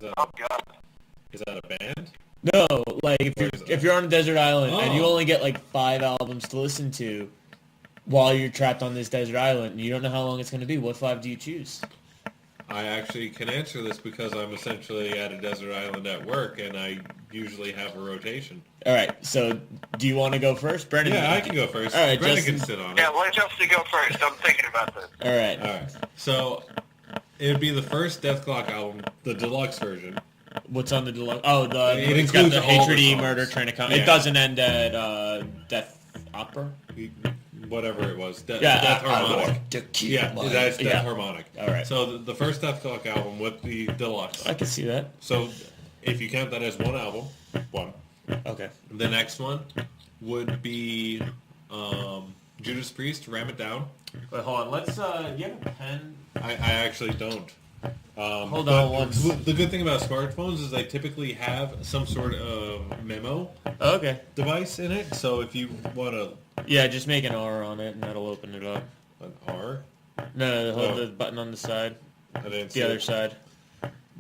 Oh God. Is that a band? No, like if you're on a desert island and you Oh. only get like 5 albums to listen to while you're trapped on this desert island, and you don't know how long it's going to be. What 5 do you choose? I actually can answer this because I'm essentially at a desert island at work, and I usually have a rotation. All right, so do you want to go first, Brennan? Yeah, I can go first. All right, Brennan Justin. can sit on it. Yeah, let Justin go first. I'm thinking about this. All right. All right. So it would be the first Death Clock album, the deluxe version. What's on the deluxe? Oh, It it's got includes the all the Hatred E songs. Murder Train to Come. Yeah. It doesn't end at Death Opera. Whatever it was. Yeah, Death Harmonic. Yeah, That's Death Harmonic. All right. So the first Death Clock album with the deluxe. I can see that. So if you count that as one album, one. Okay. The next one would be Judas Priest, Ram It Down. Wait, hold on. Let's. You have a pen? I actually don't. Hold but on one. The good thing about smartphones is they typically have some sort of memo Okay. device in it. So if you want to... Yeah, just make an R on it, and that'll open it up. An R? No, hold Oh. the button on the side. I didn't see The other it. side.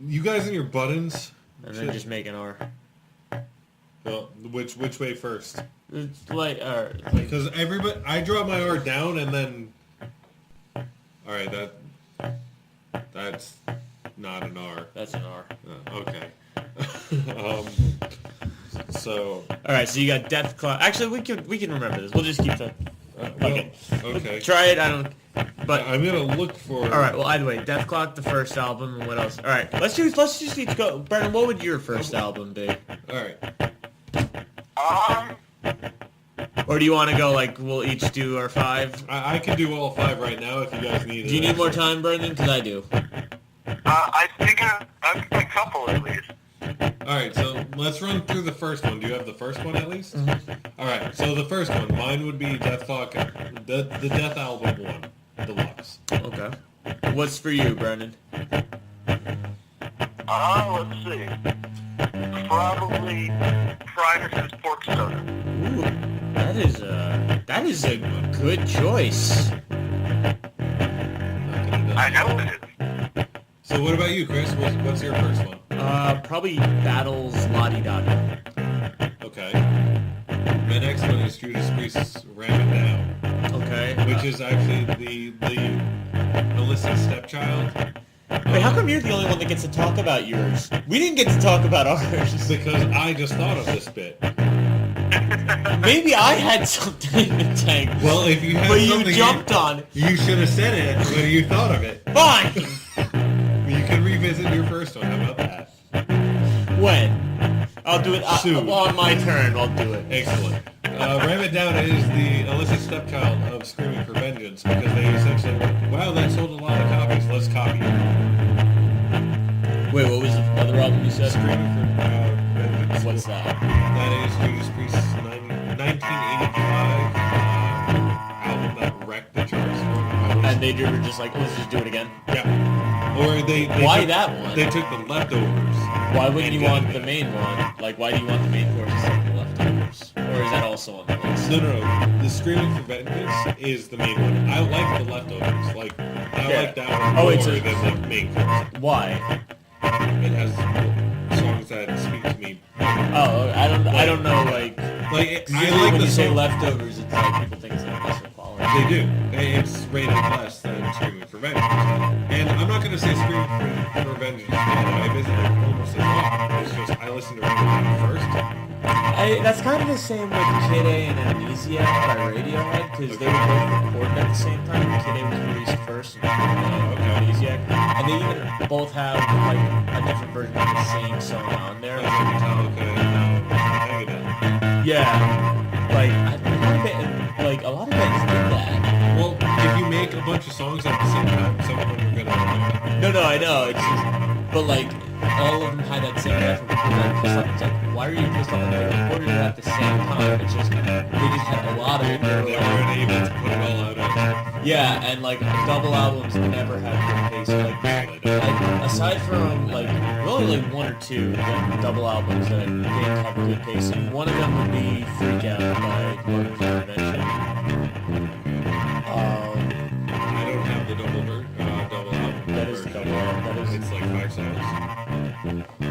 You guys and your buttons. And then just make an R. Well, which way first? It's like, Because everybody, I draw my R down and then. All right, that's not an R. that's an R. Okay. um, so. All right, so you got Death Clock. Actually, we can remember this. We'll just keep the. Okay. Okay. Try it. I don't. But I'm gonna look for. all right. Well, either way, Death Clock, the first album, and what else? All right. Let's just each go. Brennan, what would your first album be? All right. Or do you want to go like we'll each do our 5? I can do all 5 right now if you guys need it. Do you need more time, Brendan? Because I do. I think I've a couple at least. All right, so let's run through the first one. Do you have the first one at least? All right, so the first one, mine would be Death Clock, the Death Album 1, Deluxe. Okay. What's for you, Brendan? Let's see. Probably Primus's Pork Soda. Ooh, that is a good choice. I know it is. So what about you, Chris? What's your first one? Probably Battles Lottie Dottie. Okay. The next one is Judas Priest's Ram It Down, Okay. which is actually the illicit stepchild. Wait, how come you're the only one that gets to talk about yours? We didn't get to talk about ours. Because I just thought of this bit. Maybe I had something in the tank. Well, if you had but something you jumped on. you should have said it when you thought of it. Fine. You can revisit your first one. How about that? When? I'll do it Soon. on my turn. I'll do it. Excellent. Ram It Down is the illicit stepchild of Screaming for Vengeance because they essentially went, wow, that sold a lot of copies, let's copy it. Wait, what was the other album you said? Screaming for Vengeance. What's that? That is Judas Priest's 1985 album that wrecked the charts. And they were just like, let's just do it again. Yeah. Or they Why took, that one? They took the leftovers. Why wouldn't you and want got the it. main one? Like, why do you want the main chorus instead of the leftovers? Or is that also on the list? No. The Screaming for Vengeance is the main one. I like the leftovers. Like, I Yeah. like that one Oh, more it's than the main chorus. Why? It has songs that speak to me. Oh, I don't know, like... Like, I Usually like when the you say song. leftovers, it's like people think it's like lesser quality. They do. It's rated less than Screaming for Vengeance. And I'm not going to say Screaming for Vengeance. I visited almost as well. It's just I listened to Vengeance first. That's kind of the same with Kid A and Amnesiac by Radiohead, because they were both recorded at the same time. Kid A was released first, and Amnesiac. And they even both have, like, a different version of the same song on there. That's Metallica and Megadeth. Yeah. Like, a lot of bands did that. Well, if you make a bunch of songs at the same time, some of them are gonna. No, I know. It's just, but like, all of them had that same effort. People got pissed off. It's like, why are you pissed off? They recorded it at the same time. It's just, they just had a lot of it. They weren't able to put it all out at. Yeah, and like, double albums never had good pacing. Like, aside from, like, really like 1 or 2 double albums that didn't have good pacing. One of them would be Freak Out by Martin Convention. I don't have the double album. That is the double album. It's like 5 songs.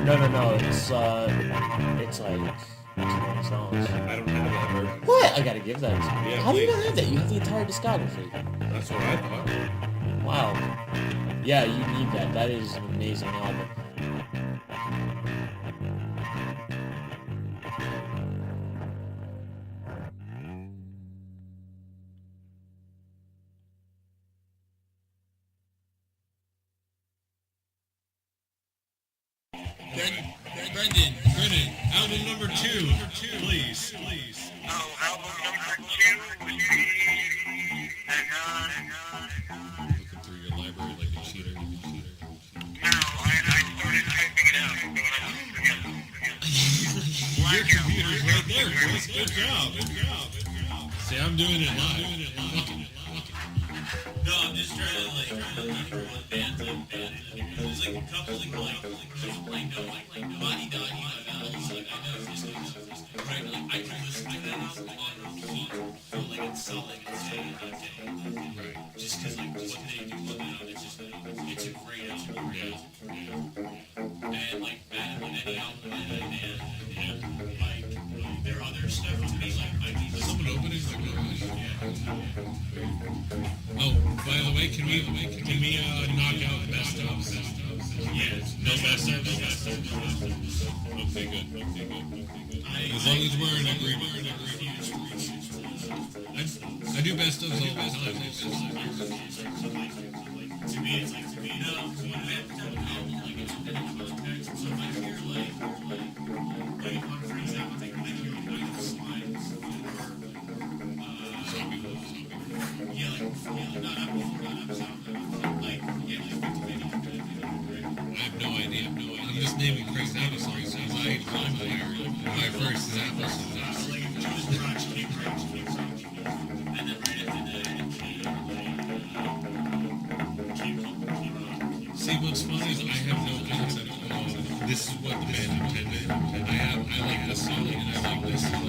No. It's like 20 songs. I don't have that version. What? I gotta give that to you. Yeah, How do you please. not have that? You have the entire discography. That's what I thought. Wow. Yeah, you need that. That is an amazing album. Brendan, album number two, please. Oh, album number 2 would be... Hang on. Looking through your library like a cheater. No, I started typing it out. Your computer's right there, boys. Good job. See, I'm doing it live. No, I'm just trying to like one band. There's like a couple like Body Dot, you know, vowels. Like I know just right. Like I can listen to that album on repeat for like it's solid and day and day. Right. Just because like what they do on that album, it's a great album. And like better than any album in that band. Like their other stuff to me, like I need Someone open it. Oh, by the way, can we knock out best ofs? yes, No best ofs. Okay, good. As long as we're in agreement. I do best ofs all the time. To me, it's like, when I have to have an album, like, it's in a context, so if I hear, like, for example, like, when I hear, like, Night of Slimes, or, not I have no idea. I'm just naming Craig's Apple songs because I'm aware. My first is Apple songs. like, if Joe's Garage came right, and then right after that, it came, See, what's funny is I have no concept of this is what the band intended. I like this song and I like this song.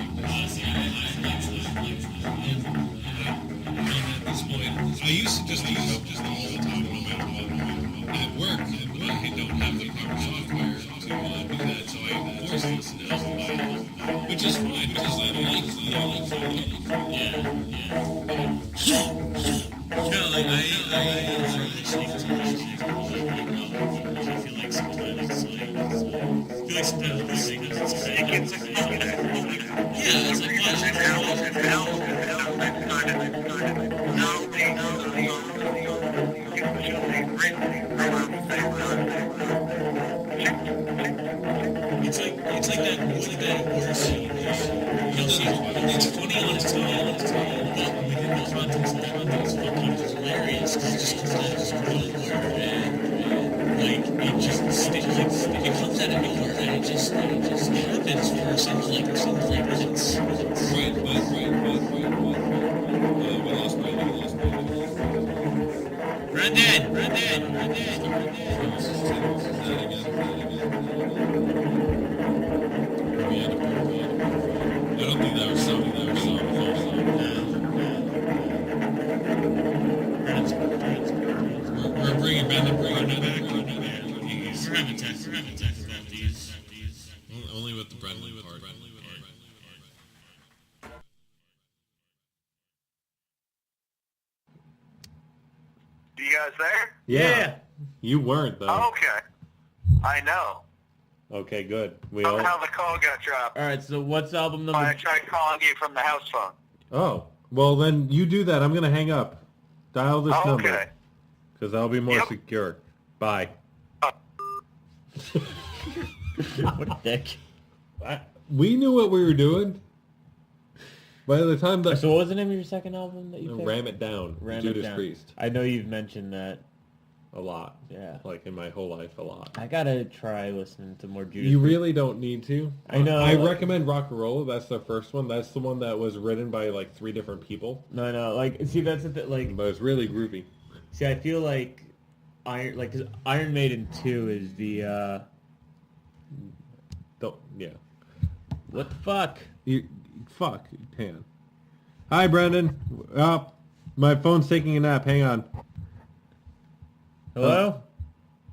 And at this point, I used to just use up just all the time, no matter what. At work, I don't have the proper software to do that, so I force listen to it. Which is fine, because I don't like no, like, I enjoy listening to music. I feel like sometimes it's like, it's like, it's like that war scene. It's funny on its own, but within the context of that, it's fucking hilarious. It's just because that is nowhere, and like it just it comes out of nowhere, and it just happens for some like minutes. Right. We lost Brendan. I don't think that was something. We're bringing Brendan back. We're having technical difficulties. Only with the Brendan part. You guys there? Yeah. You weren't, though. Oh, okay. I know. Okay, good. Somehow the call got dropped. All right. So what's album number? I tried calling you from the house phone. Oh, well then you do that. I'm going to hang up. Dial this number. Okay. Because that'll be more Yep. secure. Bye. What a dick. We knew what we were doing. By the time that... So what was the name of your second album that you picked? Ram It Down. Ram It Judas Down. Priest. I know you've mentioned that. A lot. Yeah. Like in my whole life, a lot. I gotta try listening to more Judas. You really don't need to. I know. I recommend Rock and Roll. That's the first one. That's the one that was written by like 3 different people. No. Like, see, that's the thing. Like, But it's really groovy. see, I feel like cause Iron Maiden 2 is the Yeah. what the fuck? Fuck. Hang on. Hi, Brendan. My phone's taking a nap. Hang on. Hello?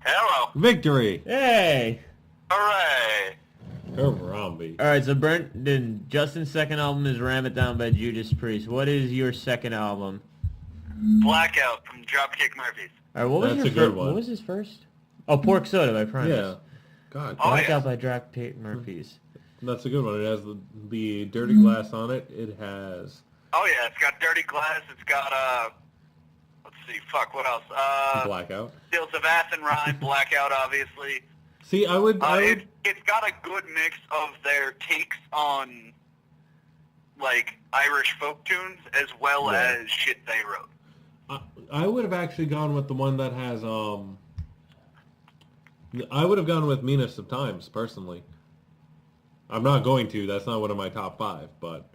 Hello. Victory. Hey. Hooray! Harambe. All right, so Brendan, Justin's second album is Ram It Down by Judas Priest. What is your second album? Blackout from Dropkick Murphys. All right, what was That's your a good one. What was his first? Oh, Pork Soda by Primus. Yeah. God. Oh, Blackout yeah. by Dropkick Murphys. That's a good one. It has the dirty glass on it. It has Oh yeah, it's got Dirty Glass. It's got let's see, fuck, what else? Blackout. Tales of Ass and Rhyme, Blackout, obviously. See, I would. It's got a good mix of their takes on like Irish folk tunes as well Yeah. as shit they wrote. I would have actually gone with the one that has I would have gone with Meanest of Times personally. I'm not going to. That's not one of my top 5, but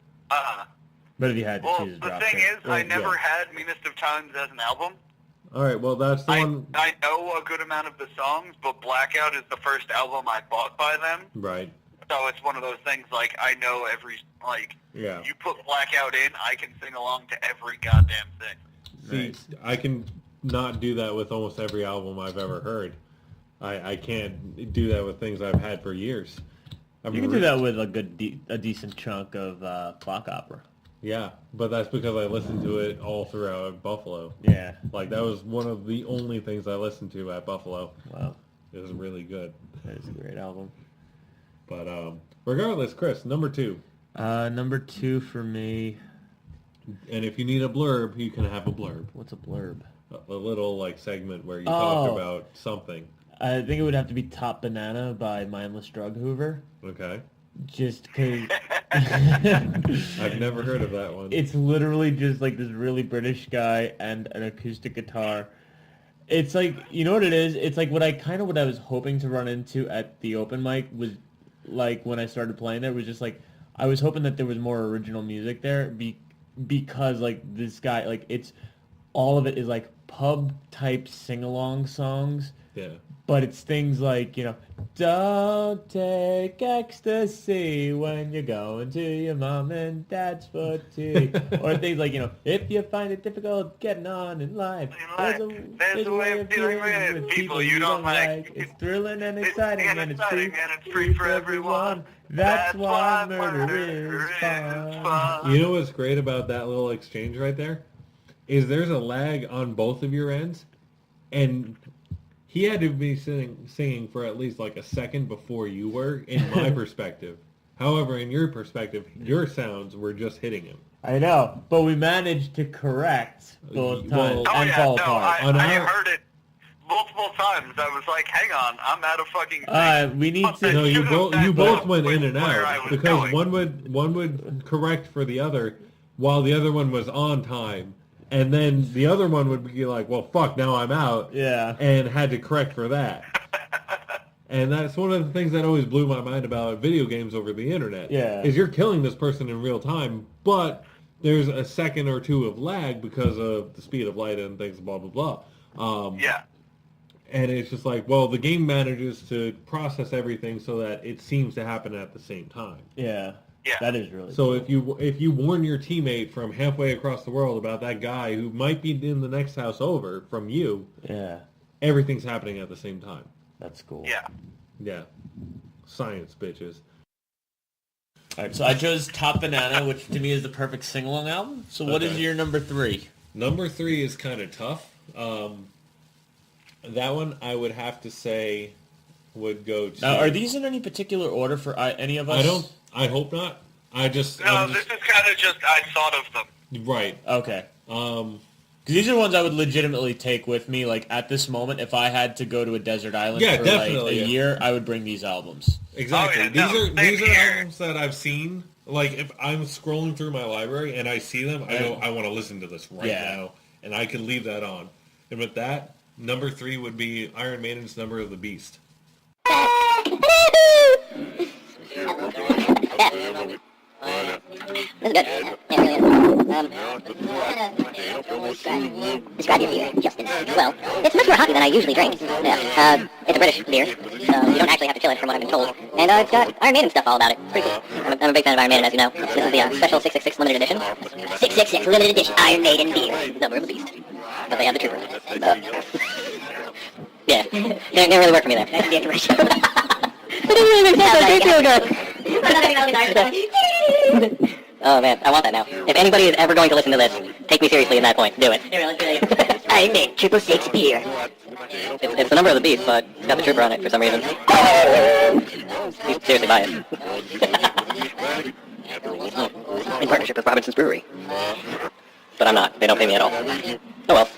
But if you had to Well, choose the Dropkick. thing is, I never yeah. had Meanest of Times as an album. all right. Well, that's the one. I know a good amount of the songs, but Blackout is the first album I bought by them. Right. So it's one of those things like I know every, like, Yeah. you put Blackout in, I can sing along to every goddamn thing. See, Nice. I can not do that with almost every album I've ever heard. I can't do that with things I've had for years. I You mean, can do that with a decent chunk of clock opera. Yeah, but that's because I listened to it all throughout Buffalo. Yeah. Like, that was one of the only things I listened to at Buffalo. Wow. It was really good. That is a great album. But regardless, Chris, number 2. Number 2 for me. And if you need a blurb, you can have a blurb. What's a blurb? A little, like, segment where you talk Oh. about something. I think it would have to be Top Banana by Mindless Drug Hoover. Okay? Just because I've never heard of that one. it's literally just like this really British guy and an acoustic guitar. It's like, you know what it is? It's like what I was hoping to run into at the open mic was like when I started playing there was just like I was hoping that there was more original music there because like this guy, like it's all of it is like pub type sing-along songs. Yeah. But it's things like, you know, don't take ecstasy when you're going to your mom and dad's for tea. Or things like, you know, if you find it difficult getting on in life, There's a way of dealing with people you don't like. It's thrilling and exciting and it's free, and it's free for everyone. That's why murder is fun. You know what's great about that little exchange right there? Is there's a lag on both of your ends, and he had to be singing for at least like a second before you were, in my perspective. However, in your perspective, your sounds were just hitting him. I know, but we managed to correct both times Oh and yeah, fall no, apart. I heard it multiple times. I was like, hang on, I'm out of fucking We need to... No, you both went in and where I out was because going. one would correct for the other, while the other one was on time, and then the other one would be like, "Well, fuck, now I'm out," Yeah. and had to correct for that. And that's one of the things that always blew my mind about video games over the internet. Yeah. Is you're killing this person in real time, but there's a second or two of lag because of the speed of light and things, blah blah blah. Yeah. And it's just like, well, the game manages to process everything so that it seems to happen at the same time. Yeah. Yeah. That is really So cool. if you warn your teammate from halfway across the world about that guy who might be in the next house over from you, Yeah. everything's happening at the same time. That's cool. Yeah. Yeah. Science, bitches. All right, so I chose Top Banana, which to me is the perfect sing-along album. So what is Okay. your number 3? Number 3 is kind of tough. That one I would have to say would go to... Now, are these in any particular order for any of us? I hope not. I'm No, this is kind of just I thought of them. Right. Okay. Because these are the ones I would legitimately take with me, like, at this moment. If I had to go to a desert island Yeah, for, definitely, like, a yeah. year, I would bring these albums. Exactly. Oh, yeah, no, these same are here. albums that I've seen. Like, if I'm scrolling through my library and I see them, I go, I want to listen to this right Yeah. now. And I can leave that on. And with that, number 3 would be Iron Maiden's Number of the Beast. This is good. Yeah, it really is. Describe your beer, Justin. Well, it's much more hoppy than I usually drink. Yeah. It's a British beer, so you don't actually have to chill it from what I've been told. And it's got Iron Maiden stuff all about it. It's pretty cool. I'm a big fan of Iron Maiden, as you know. This is the special 666 limited edition. 666 limited edition Iron Maiden beer. Number of the beast. But they have the trooper. Yeah. Didn't really work for me there. That's the commercial. Oh man, I want that now. If anybody is ever going to listen to this, take me seriously in that point. Do it. I make 666 beer. It's the number of the beast, but it's got the trooper on it for some reason. You should seriously buy it. In partnership with Robinson's Brewery. But I'm not. They don't pay me at all. Oh well.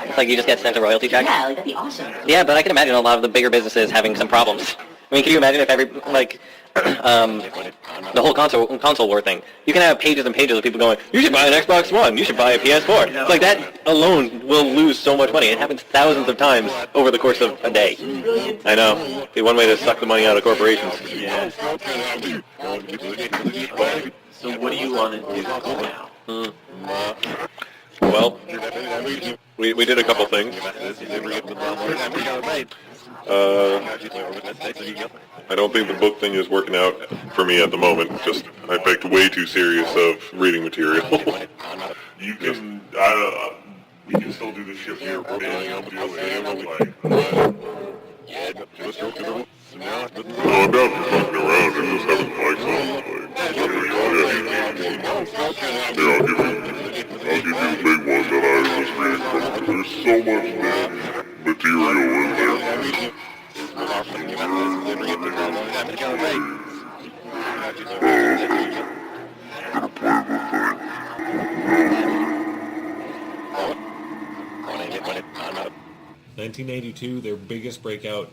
It's like you just get sent a royalty check? Yeah, like, that'd be awesome. Yeah, but I can imagine a lot of the bigger businesses having some problems. I mean, can you imagine if every, like, the whole console war thing? You can have pages and pages of people going, you should buy an Xbox One, you should buy a PS4. It's like that alone will lose so much money. It happens thousands of times over the course of a day. I know. Be one way to suck the money out of corporations. Yeah. So what do you want to do now? Well, we did a couple things. I don't think the book thing is working out for me at the moment. Just I picked way too serious of reading material. You can, we can still do the ship here. No, I'm down for fucking around and just having mics on. Here, I'll give you the big one that I was reading from. There's so much material in there. 1982, their biggest breakout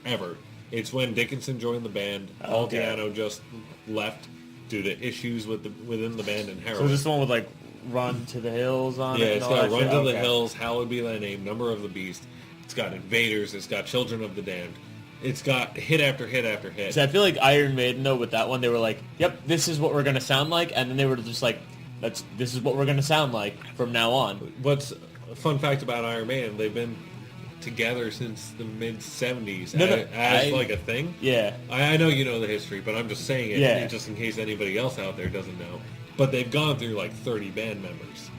ever. It's when Dickinson joined the band. Paul Diano just left due to issues within the band and heroin. So this one with like Run to the Hills on it? Yeah, and it's all got that Run shit? to the Okay. Hills, Hallowed Be Thy Name, Number of the Beast. It's got Invaders. It's got Children of the Damned. It's got hit after hit after hit. So I feel like Iron Maiden, though, with that one, they were like, yep, this is what we're going to sound like. And then they were just like, this is what we're going to sound like from now on. What's a fun fact about Iron Maiden, they've been together since the mid-70s as like a thing. Yeah. I know you know the history, but I'm just saying it just in case anybody else out there doesn't know. But they've gone through like 30 band members.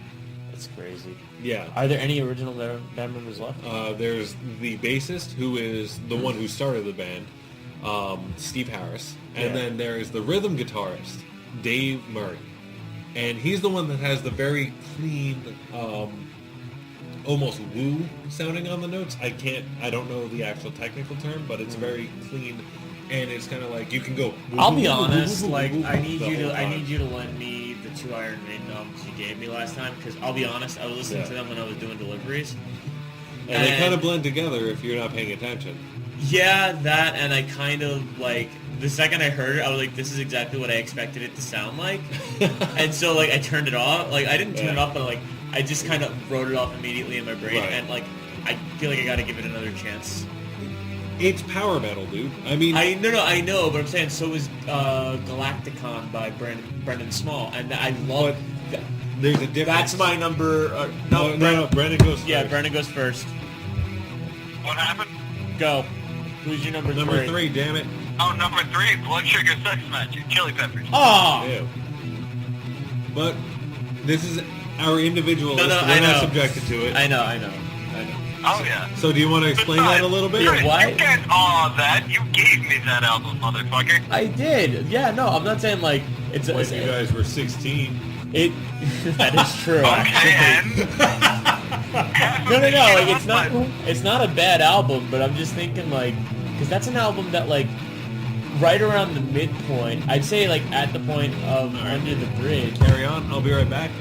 That's crazy. Yeah. Are there any original band members left? There's the bassist, who is the one who started the band, Steve Harris. And then there's the rhythm guitarist, Dave Murray. And he's the one that has the very clean, almost woo sounding on the notes. I don't know the actual technical term, but it's very clean. And it's kind of like you can go. I'll be honest. Like I need you to lend me the 2 Iron Maiden albums you gave me last time, because I'll be honest, I was listening to them when I was doing deliveries, and they kind of blend together if you're not paying attention. Yeah, that, and I kind of like the second I heard it, I was like, this is exactly what I expected it to sound like, and so like I turned it off. Like I didn't turn it off, but like I just kind of wrote it off immediately in my brain, and like I feel like I got to give it another chance. It's power metal, dude. I mean, I know, but I'm saying so is Galacticon by Brendan Small, and I love. There's a difference. That's my number. No, Brendan goes first. Yeah, Brendan goes first. What happened? Go. Who's your number Number three, damn it. Oh, number 3, Blood Sugar Sex Magic, Chili Peppers. Oh! Ew. But this is our individual list. I We're know. not subjected to it. I know. Oh, yeah. So do you want to explain that a little bit? Yeah, what? You can't that. You gave me that album, motherfucker. I did. Yeah, no, I'm not saying like it's. When you guys were 16. It. That is true. Okay, No. Like it's not a bad album, but I'm just thinking like, because that's an album that like, right around the midpoint, I'd say like at the point of Under the Bridge. Carry on. I'll be right back.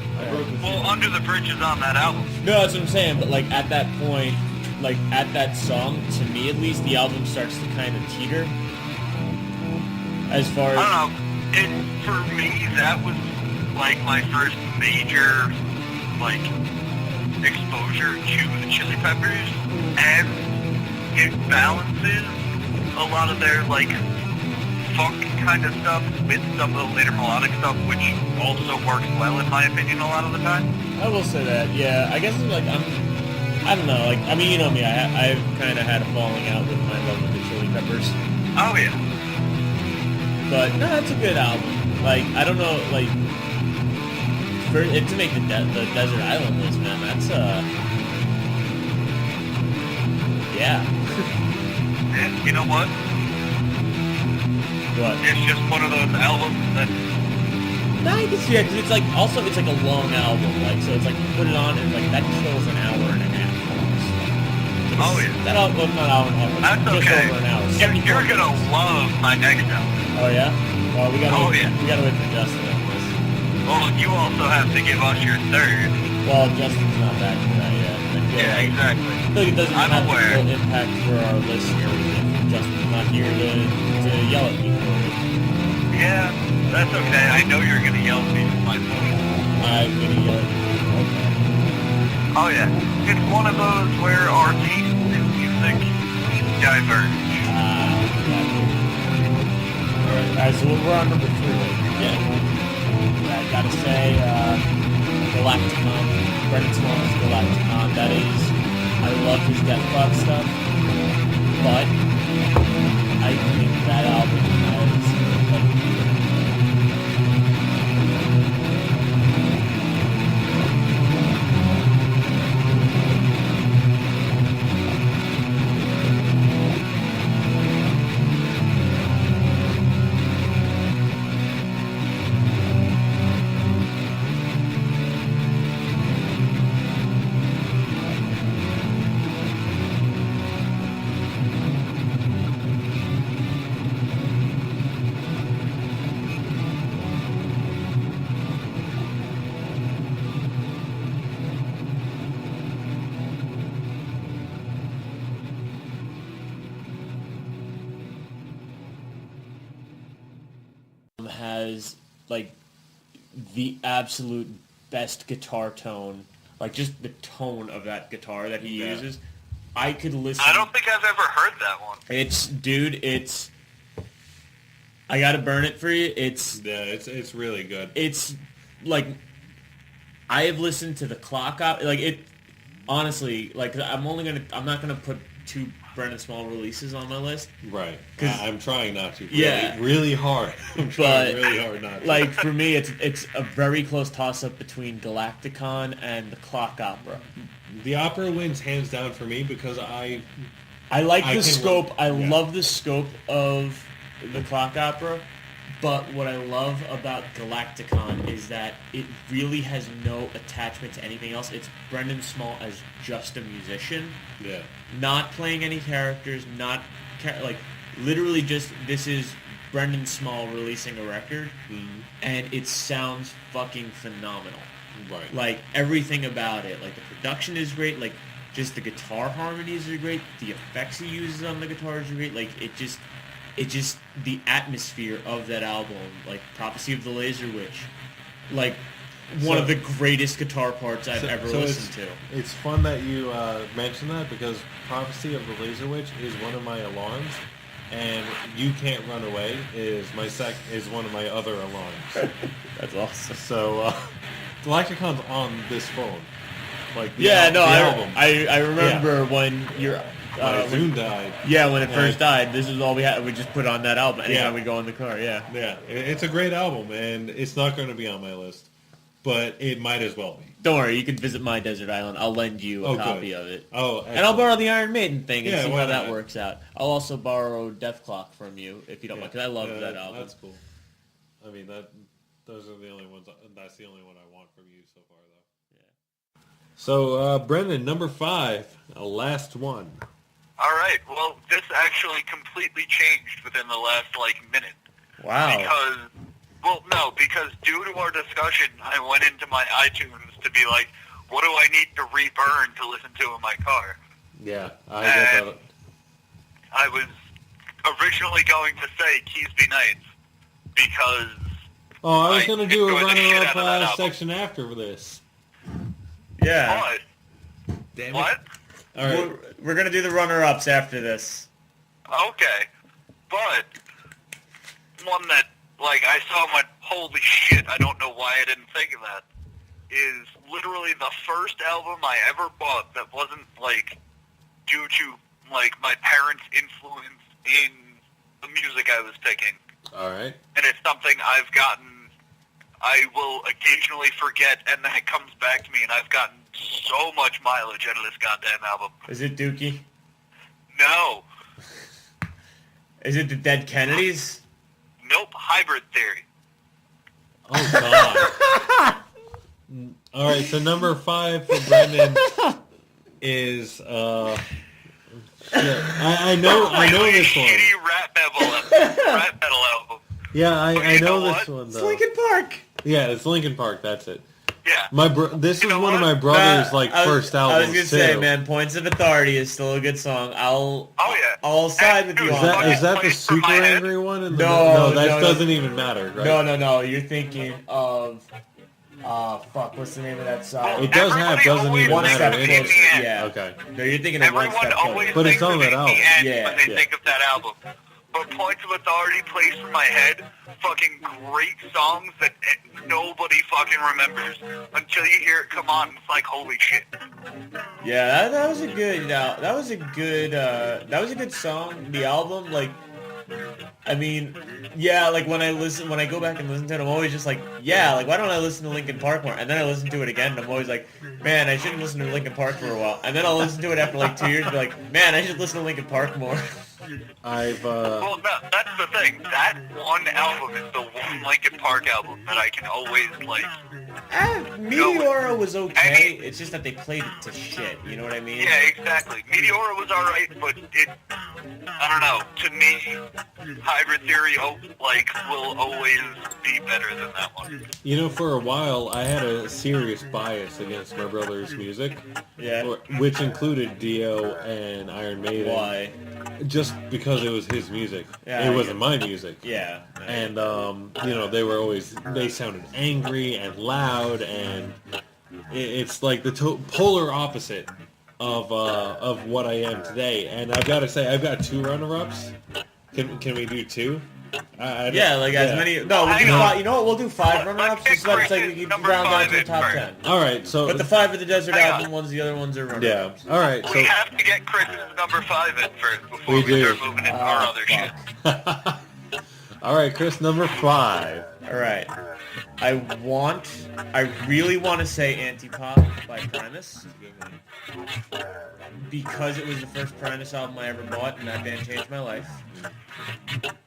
Well, Under the Bridge is on that album. No, that's what I'm saying. But like at that point, like at that song, to me at least, the album starts to kind of teeter. As far as I don't know. For me, that was like my first major like exposure to the Chili Peppers, and it balances a lot of their like funk kind of stuff with some of the later melodic stuff, which also works well in my opinion a lot of the time. I will say that, yeah. I guess like I don't know, like I mean, you know me, I've kind of had a falling out with my love of the Chili Peppers. Oh yeah. But no, it's a good album. Like I don't know, like for it to make the Desert Island list, man, that's And you know what? What? It's just one of those albums that No, I can see it, 'cause it's like, also, it's like a long album, like, so it's like, you put it on, and like, that kills an hour and a half almost. Oh, yeah. That album, well, not hour and a half, but That's just okay. over an hour. You're gonna love my next album. Oh, yeah? Well, we gotta Oh, wait, yeah. we gotta wait for Justin on this. Well, you also have to give us your third. Well, Justin's not back for that yet. I feel Yeah, like, exactly. I feel like it doesn't I'm have the aware. full impact for our listeners if Justin's not here to yell at me for it. Yeah, that's okay. I know you're gonna yell at me with my voice. I'm gonna yell at you. Okay. Oh yeah, it's one of those where our tastes in music diverge. Alright, so we're on number 3 right now. Yeah. I gotta say, Galacticon, Brendan Small's Galacticon, that is, I love his Death Clock stuff, but I think that album has, has like the absolute best guitar tone, like just the tone of that guitar that he uses. I could listen. I don't think I've ever heard that one. It's I gotta burn it for you. It's really good. It's like, I have listened to the clock out, like it, honestly, like I'm not gonna put 2 Brendan Small releases on my list. Right. I'm trying not to. Yeah. Really hard. I'm trying really hard not to. Like, for me, it's a very close toss-up between Galacticon and the Clock Opera. The opera wins hands down for me because I like the scope. I love the scope of the Clock Opera, but what I love about Galacticon is that it really has no attachment to anything else. It's Brendan Small as just a musician. Yeah. Not playing any characters, like, literally just, this is Brendan Small releasing a record, and it sounds fucking phenomenal. Right. Like, everything about it. Like, the production is great, like, just the guitar harmonies are great, the effects he uses on the guitars are great, like, it just, the atmosphere of that album, like, Prophecy of the Laser Witch, like, one of the greatest guitar parts I've ever listened to. It's fun that you mentioned that because Prophecy of the Laser Witch is one of my alarms, and You Can't Run Away is one of my other alarms. That's awesome. So Galacticon's on this phone. Like the album. I remember when you're Zune died. Yeah, when it first died, this is all we had. We just put on that album anytime we go in the car. Yeah. Yeah, it's a great album, and it's not going to be on my list. But it might as well be. Don't worry, you can visit my desert island. I'll lend you a copy of it. Oh, excellent. And I'll borrow the Iron Maiden thing and see how that not? works out. I'll also borrow Death Clock from you if you don't mind, because I love that album. That's cool. I mean, those are the only ones. That's the only one I want from you so far, though. Yeah. So, Brendan, number 5, last one. All right. Well, this actually completely changed within the last minute. Wow. Because due to our discussion, I went into my iTunes to be like, what do I need to reburn to listen to in my car? Yeah, I get that. I was originally going to say Keys Be Nights because I was going to do a enjoy the shit out of that runner-up album. section after this. Yeah. What? Damn it. What? All right. We're going to do the runner-ups after this. Okay. But one that, I saw and went, holy shit, I don't know why I didn't think of that, is literally the first album I ever bought that wasn't, due to, my parents' influence in the music I was picking. All right. And it's something I will occasionally forget, and then it comes back to me, and I've gotten so much mileage out of this goddamn album. Is it Dookie? No. Is it the Dead Kennedys? Nope. Hybrid Theory. Oh, God. All right, so number 5 for Brendan is, shit. I know this one. Shitty rap metal album. Yeah, I you know know this what? one, It's though. Linkin Park. Yeah, it's Linkin Park, that's it. Yeah. This You was know one of what? my brother's, first I was albums, gonna too. say, man, Points of Authority is still a good song. Oh, yeah. I'll side with Dude, you Is on that, that. is that the Place for super my head? angry one? In No, that no, doesn't even matter, right? No. You're thinking of, fuck, what's the name of that song? It does have, Everybody doesn't always even One thinks Step matter. of in In it. the Closer. End. Yeah. Okay. No, you're thinking of One Everyone Step always Closer. But it's thinks on of that In album. the End Yeah. when they Yeah. think of that album. But Points of Authority plays for my head fucking great songs that nobody fucking remembers until you hear it come on. It's like, holy shit. Yeah, that was a good. That was a good song. The album, like, I mean, yeah, like when I go back and listen to it, I'm always just like, yeah, like why don't I listen to Linkin Park more? And then I listen to it again, and I'm always like, man, I shouldn't listen to Linkin Park for a while. And then I'll listen to it after like 2 years, and be like, man, I should listen to Linkin Park more. Well, that's the thing. That one album is the one Linkin Park album that I can always, like... Meteora was okay. It's just that they played it to shit. You know what I mean? Yeah, exactly. Meteora was alright, but it... I don't know. To me, Hybrid Theory, will always be better than that one. You know, for a while, I had a serious bias against my brother's music. Yeah. Which included Dio and Iron Maiden. Why? Just because it was his music. Yeah, It wasn't my music. Yeah. And, they sounded angry and loud, and it's like the polar opposite of what I am today. And I've got to say, I've got 2 runner-ups. Can we do 2? As many. No, we'll do Hang on. 5. You know what? We'll do 5 runner-ups. Let's Just like get we can number round down 5 to the in top first. 10. All right, so... But the 5 of the Desert Hang on. album ones, the other ones are Yeah. runner-ups. All right, so... We have to get Chris's number 5 in first before We we do. start moving into our other shit. All right, Chris, number 5. All right. I really want to say Antipop by Primus. Because it was the first Primus album I ever bought, and that band changed my life.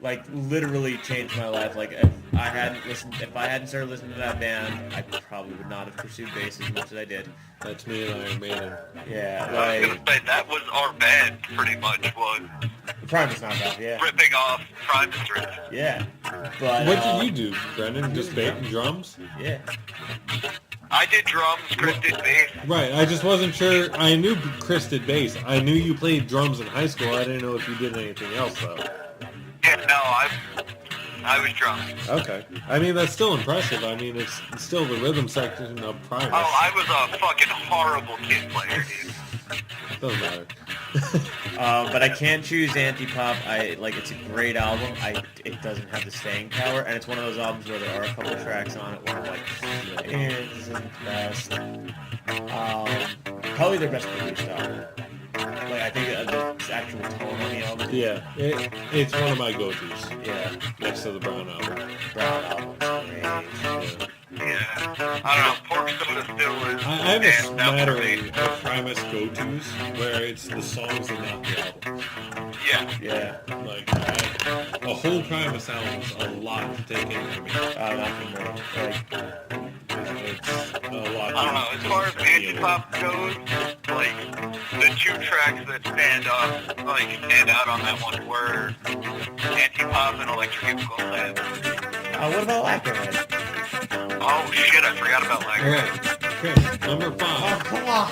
Like, literally changed my life. Like, if I hadn't started listening to that band, I probably would not have pursued bass as much as I did. That's me and Iron Maiden. Yeah, I was like, gonna say, that was our band, pretty much, was Primus not bad, yeah. ripping off Primus riffs. Yeah. But, What did you do, Brendan? Just bass and drums? Yeah. I did drums, Chris did bass. Right, I just wasn't sure. I knew Chris did bass. I knew you played drums in high school. I didn't know if you did anything else, though. Yeah, no, I was drums. Okay. I mean, that's still impressive. I mean, it's still the rhythm section of Primus. Oh, I was a fucking horrible kid player, dude. Doesn't matter. But I can't choose Antipop. It's a great album. It doesn't have the staying power, and it's one of those albums where there are a couple tracks on it where I'm like, this isn't the best. Probably their best produced album. Like, I think the actual tone on the album. Yeah, it's one of my go-tos. Yeah. Next to the Brown album. Brown album's great. Yeah. I don't know, Pork Soda still is. I have a hands down for me. smattering of Primus go-tos where it's the songs and not the album. Yeah. Yeah. Like, a whole Primus album's a lot to take in for me. Not anymore. Like, It's a lot. I don't know, as far as Antipop goes, like, the 2 tracks that stand out on that one were Antipop and Electric Lamp. what about Lacquerhead? Oh shit, I forgot about All Lacquer. right, Chris, number 5. Come on.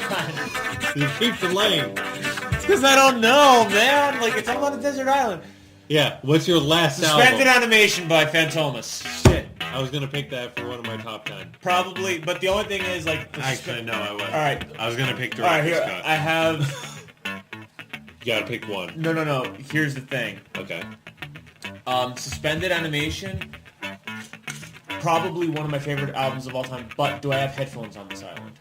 You keep delaying. It's because I don't know, man. Like, it's all on a desert island. Yeah, what's your last Suspended album? Animation by Phantomas. Shit, I was gonna pick that for one of my top 10. Probably, but the only thing is, like... Actually, no, I wasn't. All right. I was gonna pick All right, Director's here, Cut. I have... You gotta pick one. No. Here's the thing. Okay. Suspended Animation, probably one of my favorite albums of all time, but do I have headphones on this island?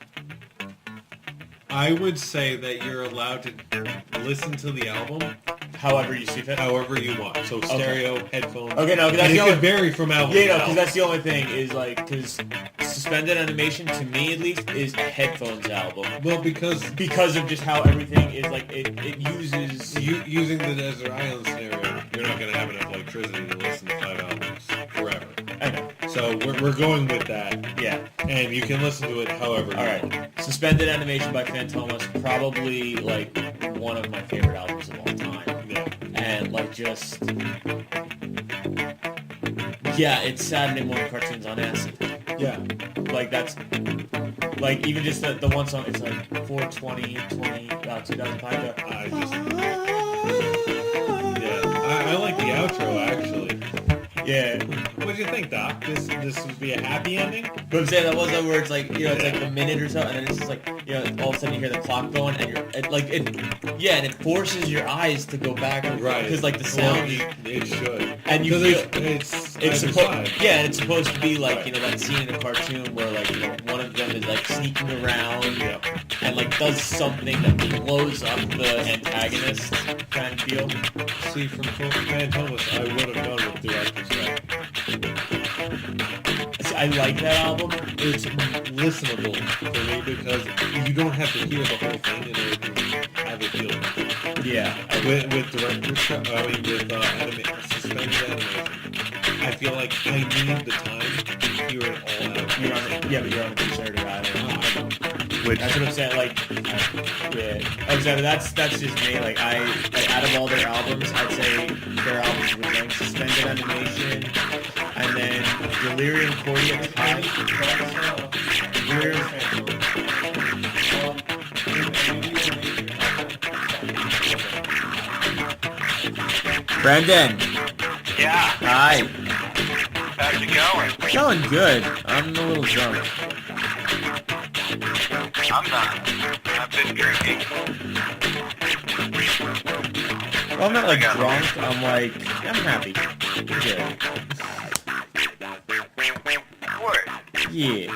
I would say that you're allowed to listen to the album However you see fit. however you want. So stereo, headphones. Okay, no, 'cause that's and the it only... could vary from album Yeah, to no, because album. that's the only thing, is like, because Suspended Animation, to me at least, is a headphones album. Well, because Of just how everything is, like, it uses... using the desert island scenario, you're not going to have enough electricity to listen to 5 albums forever. I know. So we're going with that. Yeah. And you can listen to it however you Alright. want. Suspended Animation by Fantomas, probably, like, one of my favorite albums of all time. Yeah. And, like, just... Yeah, it's Saturday morning cartoons on acid. Yeah. Like, that's... Like, even just the one song, it's like 2005. I just... Yeah. I like the outro, actually. Yeah. What do you think, Doc? This would be a happy ending? But I'm saying that was that where it's like, you know, it's like a minute or so, and then it's just like, you know, all of a sudden you hear the clock going, and and it forces your eyes to go back, Right. Because like the sound, It should. and you 'Cause feel it's supposed, yeah. and it's supposed to be like, Right. you know, that scene in a cartoon where like, you know, one of them is like sneaking around, Yeah. and like does something that blows up the antagonist kind of deal. See, from Fantomas, I would have gone with Director's Cut. See, I like that album. It's listenable for me because you don't have to hear the whole thing in order to have it feel good. Yeah. With Director's Cut, with suspended animation, I feel like I need the time to hear it all out. But you're on a deserted island. That's what I'm saying. Like, that's just me. Like, out of all their albums, I'd say their albums were like Suspended Animation, and then Delirium Cordia tied. Brandon. Yeah, Hi. how's it going? Going good. I'm a little drunk. I'm not. I've been drinking. Well, I'm not like drunk. I'm like, I'm happy. Good. What? Yeah.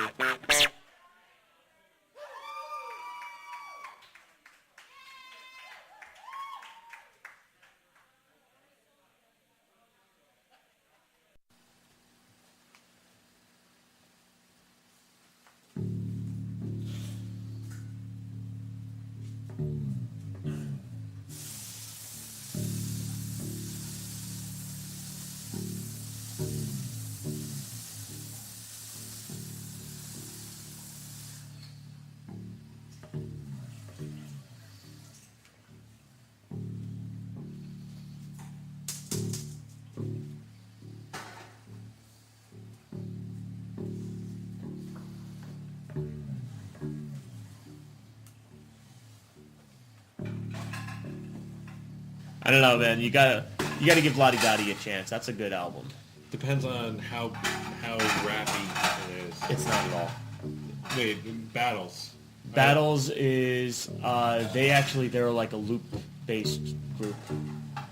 I don't know, man. You gotta give Lottie Dottie a chance. That's a good album. Depends on how rappy it is. It's not at all. Wait, Battles. Battles is they're like a loop based group.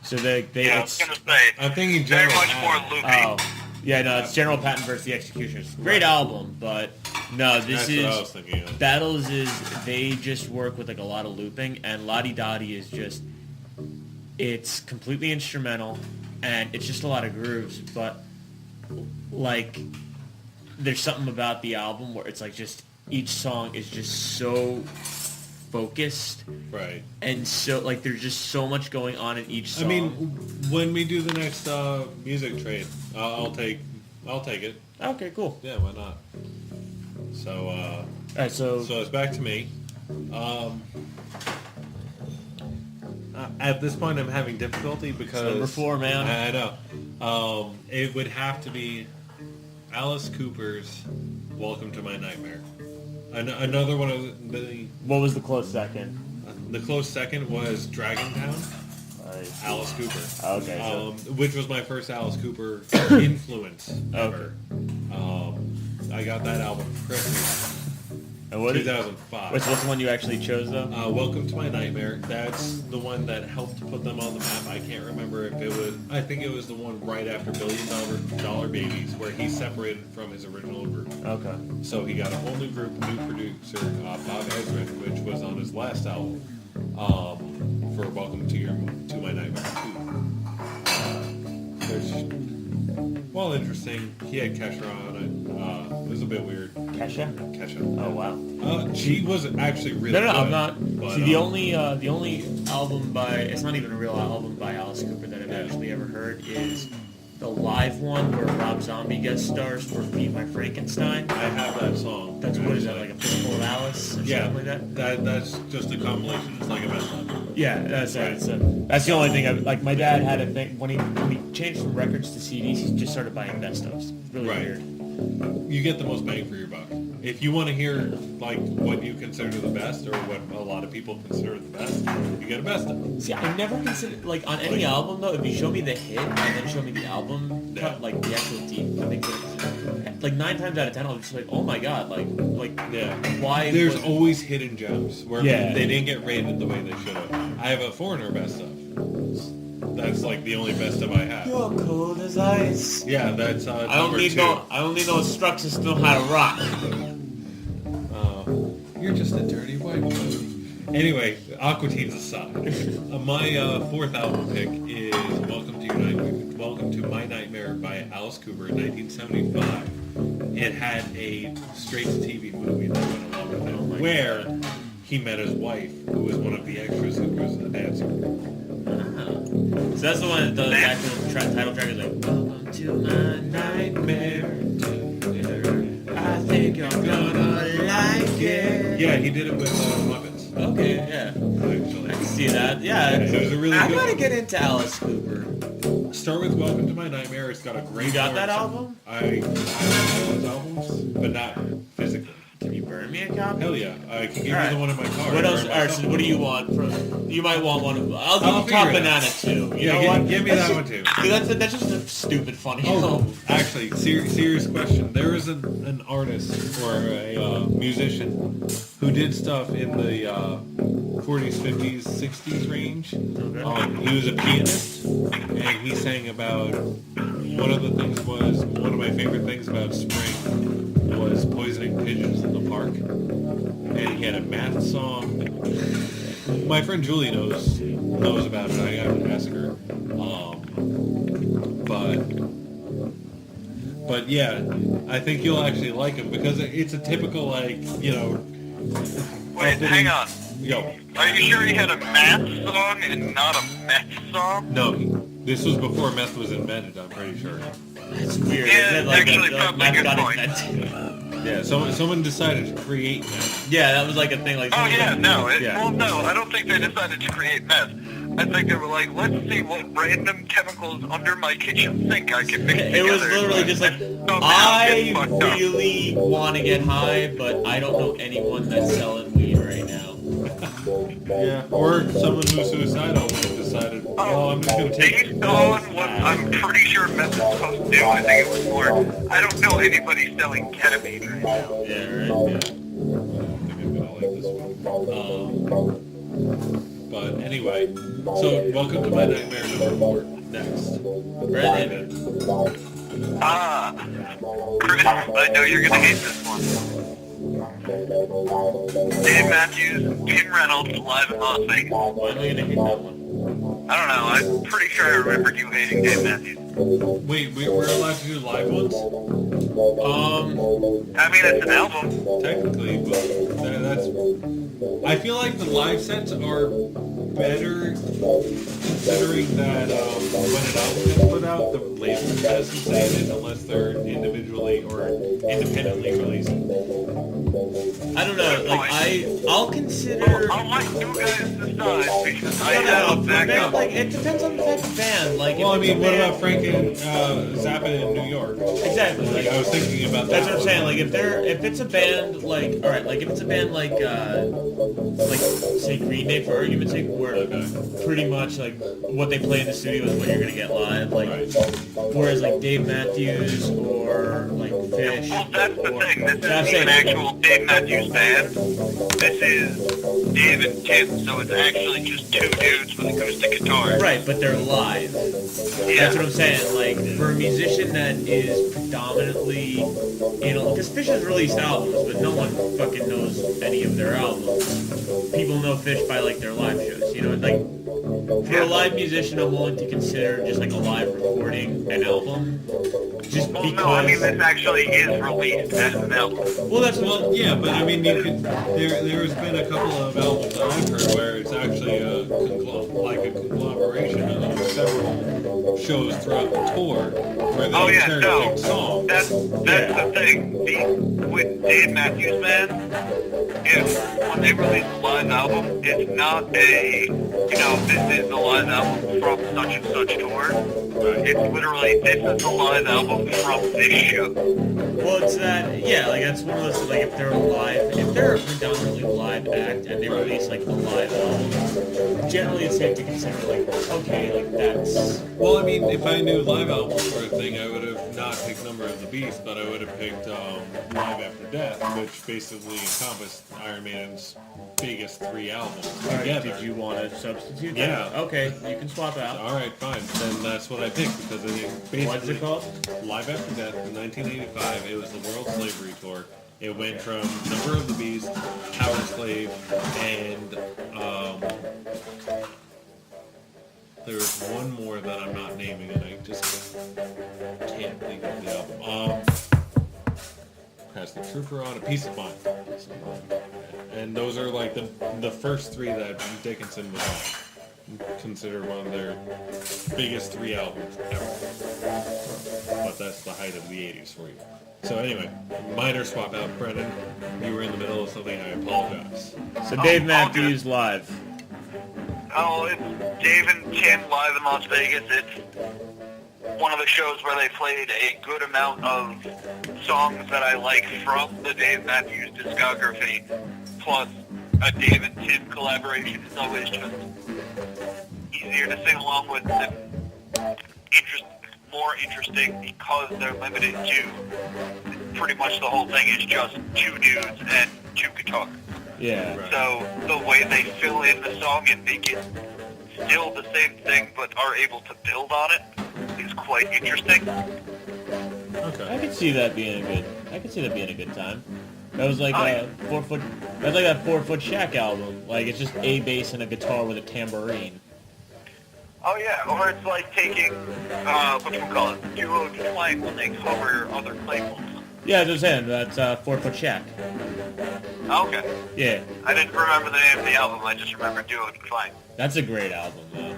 So they Yeah, I was gonna say, I'm thinking they're General much more Patton. loopy. oh yeah, no, it's General Patton versus the Executioners. Great album, but no, this That's what I was thinking of. Battles is they just work with like a lot of looping, and Lottie Dottie is just it's completely instrumental, and it's just a lot of grooves, but like there's something about the album where it's like just each song is just so focused, Right. and so like there's just so much going on in each song. I mean, when we do the next music trade, I'll take it. Okay, cool. Yeah, why not? So, All right, so it's back to me. At this point, I'm having difficulty because number 4, man. I know. It would have to be Alice Cooper's "Welcome to My Nightmare." Another one of the what was the close second? close second was Dragontown. Alice Cooper. Okay. So, Which was my first Alice Cooper influence ever. I got that album for Christmas, and what is 2005. what's the one you actually chose though? Welcome to My Nightmare. That's the one that helped put them on the map. I can't remember if it was... I think it was the one right after $1 Billion Babies, where he separated from his original group. Okay. So he got a whole new group, new producer, Bob Ezrin, which was on his last album, for Welcome to My Nightmare 2. small interesting. He had Kesha on it. It was a bit weird. Kesha? Kesha. Oh wow. She was actually really No, good. I'm not. But, See, the only album by, it's not even a real album by Alice Cooper that I've actually ever heard is the live one where Rob Zombie guest stars for Meet My Frankenstein. I have that song. That's what is that, like a Fistful of Alice or something like that? That's just a compilation. It's like a best of. Yeah, that's right. That's the only thing. Like my dad had a thing when he changed from records to CDs. He just started buying best ofs. It's really weird. You get the most bang for your buck. If you want to hear like what you consider the best, or what a lot of people consider the best, you get a best of. See, I never considered like on any album though. If you show me the hit and then show me the album cut, like the actual deep, I think like 9 times out of 10, I'll just be like, oh my god, like why? There's always hidden gems where Yeah. they didn't get rated the way they should have. I have a Foreigner best of. That's like the only best of I have. You're cold as ice. Yeah, that's I don't number need 2. I don't need no instructions to know how to rock. You're just a dirty white boy. Anyway, Aqua Teens aside, my 4th album pick is Welcome to My Nightmare by Alice Cooper in 1975. It had a straight-to-TV movie that went along with it, where he met his wife, who was one of the extras who was a dancer. So that's the one that the actual title track is like, Welcome to my nightmare. I think you're gonna like it. Yeah, he did it with Muppets. Okay, yeah. Actually. I can see that. Yeah. It was a really I good gotta one. get into Alice Cooper. Start with Welcome to My Nightmare. It's got a great... You got that chorus. album? I have those albums, but not physically. Can you burn me a copy? Hell yeah. I can give you Alright. the one in my car. What else? Or my Alright, cell so what do you want from? You might want one of. I'll give you Top figure it Banana out. too. You Yeah, know what? give me That's that just- one too. Dude, that's just a stupid funny. Oh, actually, serious question. There is an artist or a musician who did stuff in the 40s, 50s, 60s range. He was a pianist, and he sang about, one of the things was, one of my favorite things about spring was poisoning pigeons in the park. And he had a math song. My friend Julie knows about it. I have to ask her. But yeah, I think you'll actually like him because it's a typical, like, you know. Wait, hang on. Yo. Are you sure he had a math song and not a meth song? No, this was before meth was invented, I'm pretty sure. It's weird. Yeah, Isn't it? actually, like probably good got point. invented. Yeah, someone decided to create meth. Yeah, that was like a thing. Like. Oh yeah, no. Yeah. Well, no, I don't think they decided to create meth. I think they were like, let's see what random chemicals under my kitchen sink I can mix together. It was literally just like, Somehow I get fucked up. really want to get high, but I don't know anyone that's selling weed right now. Yeah, or someone who's suicidal would have decided, oh, I'm just going to take Based on what I'm pretty sure meth is supposed to do, I think it was more, I don't know anybody selling ketamine right now. Yeah, right. Yeah. I think I'm going to like this one. But anyway, so Welcome to My Nightmare number 4. Next. Right. Chris, I know you're gonna hate this one. Dave Matthews, Tim Reynolds, live in Las Vegas. Why am I gonna hate that one? I don't know, I'm pretty sure I remembered you hating Dave Matthews. Wait, we're allowed to do live ones? I mean, it's an album. Technically, but that's... I feel like the live sets are better considering that when an album gets put out, the label doesn't say it unless they're individually or independently released. I don't know. Like I'll consider. I'll let you guys decide because I I have a don't know. backup. Like it depends on the type of band. Like Well, I if it's mean, a what band- about Frank and Zappa in New York? Exactly. Like, I was thinking about that. That's what I'm saying. Like if it's a band like all right, like if it's a band like say Green Day for argument's sake, where pretty much like what they play in the studio is what you're gonna get live. Like whereas like Dave Matthews or like Fish. Well, that's the thing. This I'm isn't saying- an actual Dave Matthews band. This is Dave and Tim, so it's actually just two dudes with acoustic guitars. Right, but they're live. That's what I'm saying. Like for a musician that is predominantly, because Fish has released albums, but no one fucking knows any of their albums. People know Fish by like their live shows. You know, like For a live musician, I'm willing to consider just like a live recording an album. Just Well, because. no, I mean, this actually is released as an album. Well, that's Well, yeah, but I mean, you could. There's been a couple of albums that I've heard where it's actually a conglomeration of several shows throughout the tour where they cherry pick songs. That's the thing. With Dave Matthews Band, when they release a live album, it's not a, this is a live album from such and such tour. It's literally, this is a live album from this show. Well, it's that, yeah, like that's one of those, like if they're a predominantly live act and they release like a live album, generally it's safe to consider like, okay, like that's... Well, I mean, if I knew live albums were a thing, I would have not picked Number of the Beast, but I would have picked Live After Death, which basically encompassed Iron Man's biggest 3 albums together. Did you want to substitute? Yeah. That? Okay, you can swap out. All right, fine. Then that's what I picked because I think basically What's it called? Live After Death in 1985. It was the World Slavery Tour. It went from Number of the Beast, Power Slave, and there's one more that I'm not naming, and I just can't think of the album. Has the Trooper on, A Peace of Mind. And those are like the first 3 that Dickinson was on. Considered one of their biggest 3 albums ever. But that's the height of the 80s for you. So anyway, minor swap out. Brennan, you were in the middle of something, I apologize. So Dave Matthews live. Oh, it's Dave and Tim live in Las Vegas. It's one of the shows where they played a good amount of songs that I like from the Dave Matthews discography, plus a Dave and Tim collaboration is always just easier to sing along with and more interesting because they're limited to pretty much the whole thing is just 2 dudes and 2 guitars. Yeah. Right. So the way they fill in the song and make it still the same thing but are able to build on it is quite interesting. Okay. I could see that being a good time. That was like a 4-foot. That's like that 4-Foot Shack album. Like it's just a bass and a guitar with a tambourine. Oh yeah, or it's like taking duo twang when they cover other labels. Yeah, that's what I'm saying. That's 4-Foot Shack. Okay. Yeah. I didn't remember the name of the album. I just remember duo twang. That's a great album, though.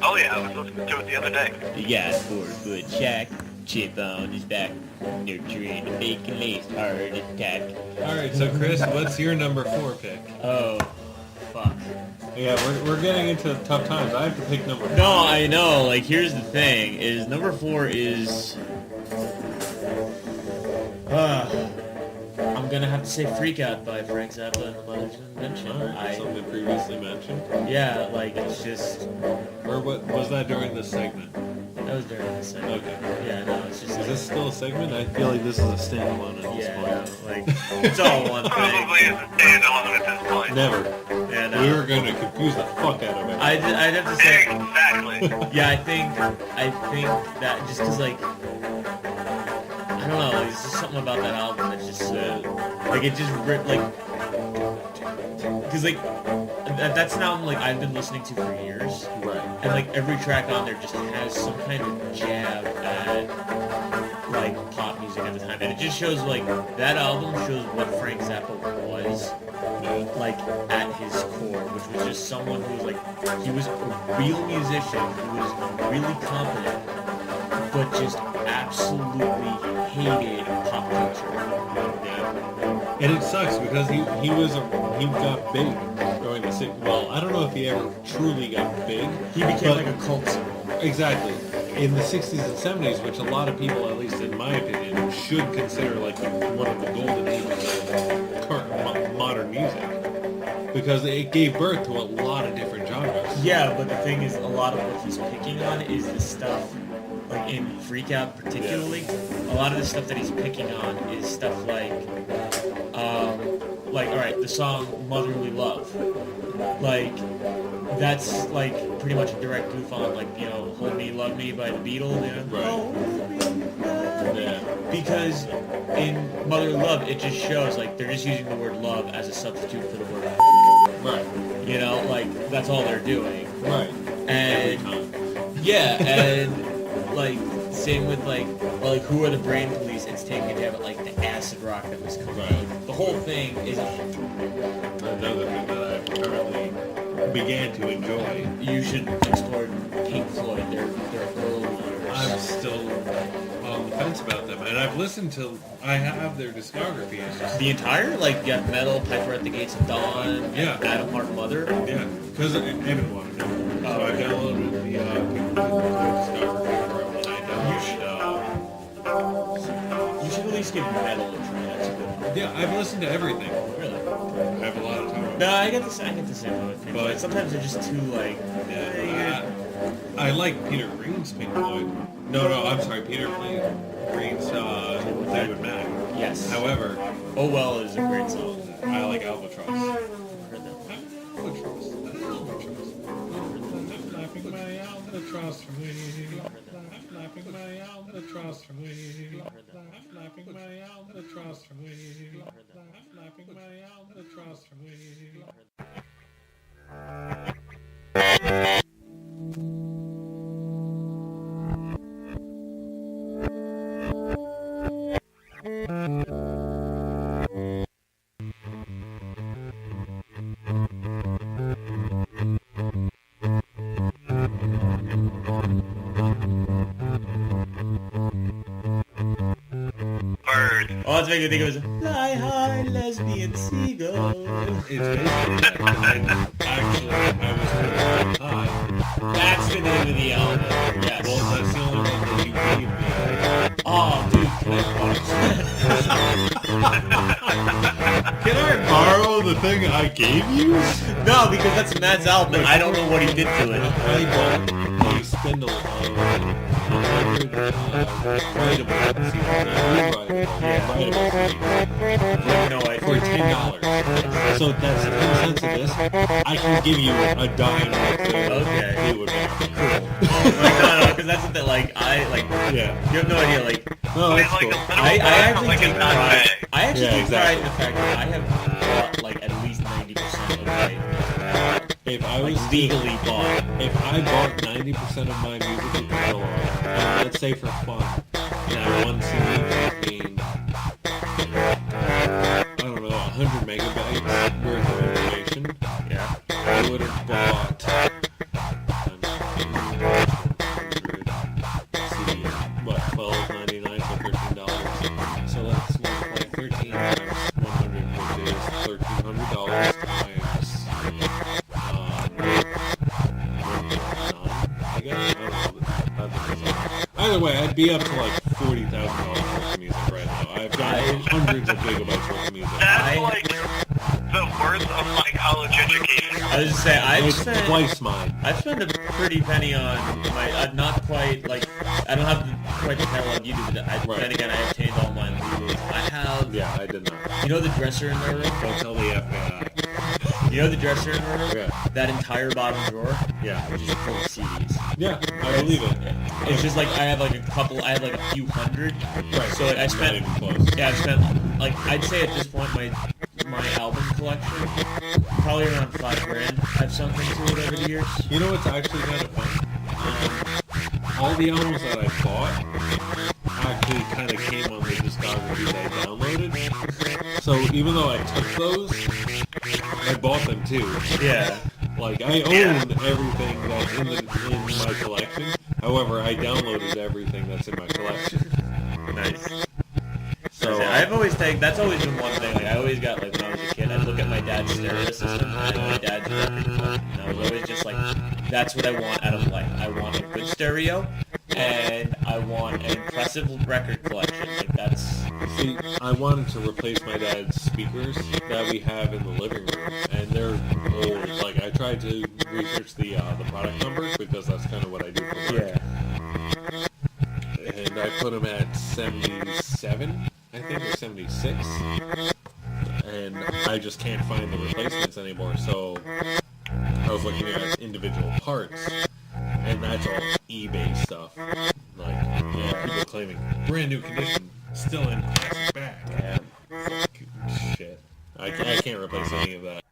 Oh yeah, I was listening to it the other day. Yeah, 4-Foot Shack, chip on his back, nurturing a bacon-laced heart attack. All right, so Chris, what's your number 4 pick? Oh, fuck. Yeah, we're getting into tough times. I have to pick number 5. No, I know. Like, here's the thing: is number 4 is. I'm gonna have to say "Freak Out" by Frank Zappa and the Mother's Invention. All right, something previously mentioned. Yeah, like it's just. Or what was that during this segment? That was during the segment. Okay. Yeah, no, it's just. Is this still a segment? I feel like this is a standalone at this Yeah, point. no, like it's all one thing. Probably is a standalone at this point. Never. Yeah, no. We were going to confuse the fuck out of it. I'd have to say. Exactly. Yeah, I think that just because like I don't know, like, there's just something about that album that's just like it just because like that's an album like I've been listening to for years, Right. and like every track on there just has some kind of jab at like pop music at the time, and it just shows like that album shows what Frank Zappa was. Like at his core, which was just someone who was like, he was a real musician who was really competent, but just absolutely hated pop culture. And it sucks because he got big during the 60s. Well, I don't know if he ever truly got big. He became like a cult symbol. Exactly. In the 60s and 70s, which a lot of people, at least in my opinion, should consider like one of the golden ages of current modern music. Because it gave birth to a lot of different genres. Yeah, but the thing is, a lot of what he's picking on is the stuff, like in Freak Out particularly, a lot of the stuff that he's picking on is stuff like, alright, the song Motherly Love. Like, that's like pretty much a direct goof on, like, you know, Hold Me, Love Me by the Beatles, you know? Right. Hold Me, love me. Yeah. Because in Motherly Love, it just shows, like, they're just using the word love as a substitute for the word Right. You know, like, that's all they're doing. Right. And, yeah, and, like, same with, like, Who Are the Brain Police? It's taking a jab at, like, the acid rock that was coming out. The whole thing is... Another thing that I've currently began to enjoy. You should explore Pink Floyd. They're early years. I'm still on the fence about them, and I've listened to. I have their discography. It's just The entire, like, you have Metal, Piper at the Gates of Dawn, Yeah. Adam Heart Mother. yeah, because Evan wanted it, so I downloaded the Pink Floyd discography for it when I downloaded. You should at least give Metal a try. That's a good one. Yeah, I've listened to everything. Really? I have a lot of time. No, I get the same one with Pink But- Floyd. Sometimes they're just too, like... I like Peter Green's Pink Floyd. No, I'm sorry, Peter Green's Fleetwood Mac. Yes. However, Oh Well is a great song. I like Albatross. Heard that. Albatross. I'm flapping my albatross from wing. I'm flapping my albatross from wing. I'm flapping my albatross from wing. I'm flapping my albatross from wing. Bird. Oh, that's making me think it was Fly High, Lesbian Seagull. It's basically that. Actually, I was pretty high. That's the name of the album. Yes. Well, that's the only one that you gave me. Oh, dude, can I borrow? Can I borrow the thing I gave you? No, because that's Matt's album, and I don't know what he did to it. I bought a spindle of 100 writeable No, I for $10. So that's 10 cents of this. I can give you a dime or two. Okay. It would be cool. Like, no, because that's the thing, like, Yeah. you have no idea, like, No, that's Like cool. a little I actually like a take pride. nutmeg. I actually Yeah, take pride in exactly. the fact that I have bought, like, at least 90% of my, If I like, was legally bought. if I bought 90% of my musical catalog, and let's say for fun, that one CD contained, I don't know, 100 megabytes worth of information, Yeah. I would have bought CD, what, $12.99 for $13. So let's multiply 13 times 100, which is $1,300 times 9, I guess. I don't know. Either way, I'd be up to like $40,000 worth of music right now. I've got hundreds of gigabytes worth of music. That's like the worth of my college education. I was just saying, It's twice mine. I've spent a pretty penny on my, not quite, like, I don't have quite the catalog you do, but then again, I obtained all mine legally. I have, Yeah, I did not. you know the dresser in my room? Don't tell the FBI. You know the dresser in my room? Yeah. That entire bottom drawer? Yeah. Which is full of CDs. Yeah, I believe it. It's just like, I have like a few hundred. Right. So like, I Not spent, even close. yeah, I spent, like, I'd say at this point, my album collection, probably around $5,000 I've sunk into it over the years. You know what's actually kind of fun? All the albums that I bought actually kind of came on the discography that I downloaded. So even though I took those, I bought them too. Yeah. Like, I own everything that's in my collection. However, I downloaded everything that's in my collection. Nice. So I've always taken, that's always been one thing, like, I always got, like, when I was a kid, I'd look at my dad's stereo system and my dad's record collection, and I was always just like, that's what I want out of life. I want a good stereo, and I want an impressive record collection. Like, that's... see, I wanted to replace my dad's speakers that we have in the living room, and they're old. Like, I tried to research the product numbers because that's kind of what I do for work. Yeah. And I put them at 77, I think, or 76. And I just can't find the replacements anymore, so I was looking at individual parts, and that's all eBay stuff. Like, yeah, people claiming brand new condition, still in plastic bag. Yeah. Fuck, shit. I can't replace any of that.